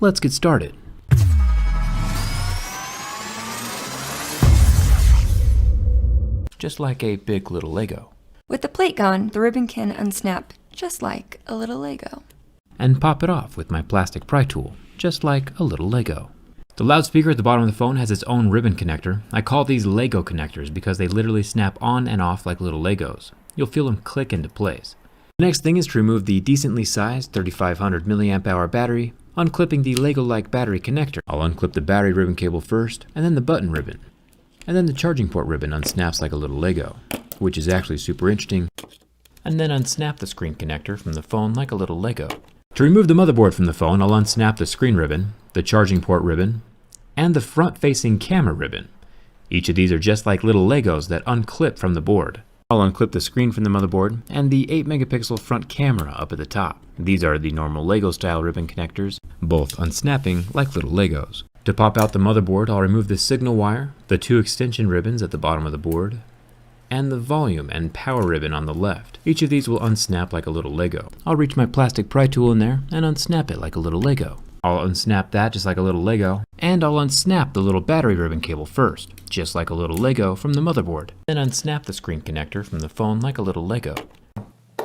let's get started. Just like a big little Lego. With the plate gone, the ribbon can unsnap just like a little Lego. And pop it off with my plastic pry tool, just like a little Lego. The loudspeaker at the bottom of the phone has its own ribbon connector. I call these Lego connectors because they literally snap on and off like little Legos. You'll feel them click into place. The next thing is to remove the decently sized 3500 mAh battery, unclipping the Lego-like battery connector. I'll unclip the battery ribbon cable first, and then the button ribbon. And then the charging port ribbon unsnaps like a little Lego, which is actually super interesting. And then unsnap the screen connector from the phone like a little Lego. To remove the motherboard from the phone, I'll unsnap the screen ribbon, the charging port ribbon, and the front-facing camera ribbon. Each of these are just like little Legos that unclip from the board. I'll unclip the screen from the motherboard and the 8 megapixel front camera up at the top. These are the normal Lego style ribbon connectors, both unsnapping like little Legos. To pop out the motherboard, I'll remove the signal wire, the 2 extension ribbons at the bottom of the board, and the volume and power ribbon on the left. Each of these will unsnap like a little Lego. I'll reach my plastic pry tool in there and unsnap it like a little Lego. I'll unsnap that just like a little Lego, and I'll unsnap the little battery ribbon cable first, just like a little Lego from the motherboard. Then unsnap the screen connector from the phone like a little Lego.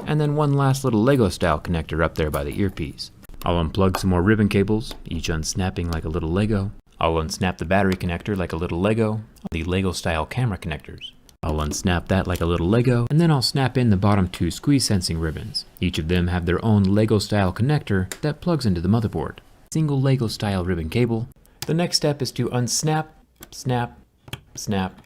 And then one last little Lego style connector up there by the earpiece. I'll unplug some more ribbon cables, each unsnapping like a little Lego. I'll unsnap the battery connector like a little Lego, the Lego style camera connectors. I'll unsnap that like a little Lego, and then I'll snap in the bottom 2 squeeze sensing ribbons. Each of them have their own Lego style connector that plugs into the motherboard. Single Lego style ribbon cable. The next step is to unsnap, snap, snap,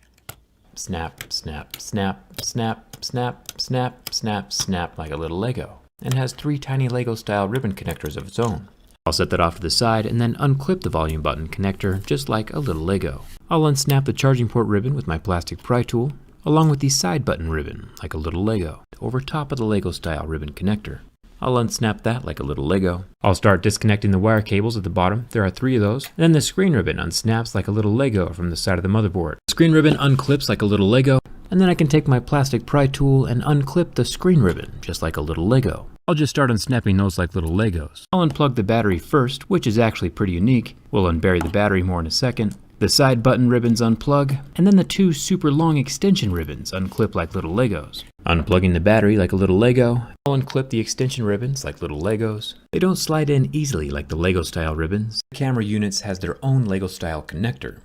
snap, snap, snap, snap, snap, snap, snap, snap like a little Lego, and has 3 tiny Lego style ribbon connectors of its own. I'll set that off to the side and then unclip the volume button connector just like a little Lego. I'll unsnap the charging port ribbon with my plastic pry tool, along with the side button ribbon like a little Lego, over top of the Lego style ribbon connector. I'll unsnap that like a little Lego. I'll start disconnecting the wire cables at the bottom. There are 3 of those. And then the screen ribbon unsnaps like a little Lego from the side of the motherboard. The screen ribbon unclips like a little Lego. And then I can take my plastic pry tool and unclip the screen ribbon just like a little Lego. I'll just start unsnapping those like little Legos. I'll unplug the battery first, which is actually pretty unique. We'll unbury the battery more in a second. The side button ribbons unplug, and then the 2 super long extension ribbons unclip like little Legos. Unplugging the battery like a little Lego, I'll unclip the extension ribbons like little Legos. They don't slide in easily like the Lego style ribbons. The camera units has their own Lego style connector.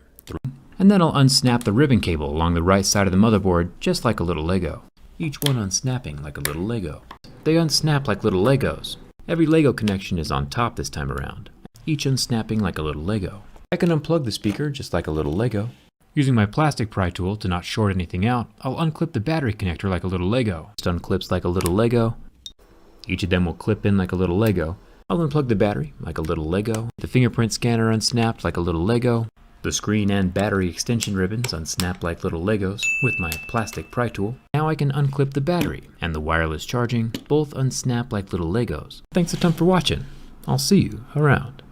And then I'll unsnap the ribbon cable along the right side of the motherboard just like a little Lego. Each one unsnapping like a little Lego. They unsnap like little Legos. Every Lego connection is on top this time around, each unsnapping like a little Lego. I can unplug the speaker just like a little Lego. Using my plastic pry tool to not short anything out, I'll unclip the battery connector like a little Lego. Just unclips like a little Lego. Each of them will clip in like a little Lego. I'll unplug the battery like a little Lego. The fingerprint scanner unsnapped like a little Lego. The screen and battery extension ribbons unsnap like little Legos with my plastic pry tool. Now I can unclip the battery and the wireless charging, both unsnap like little Legos. Thanks a ton for watching. I'll see you around.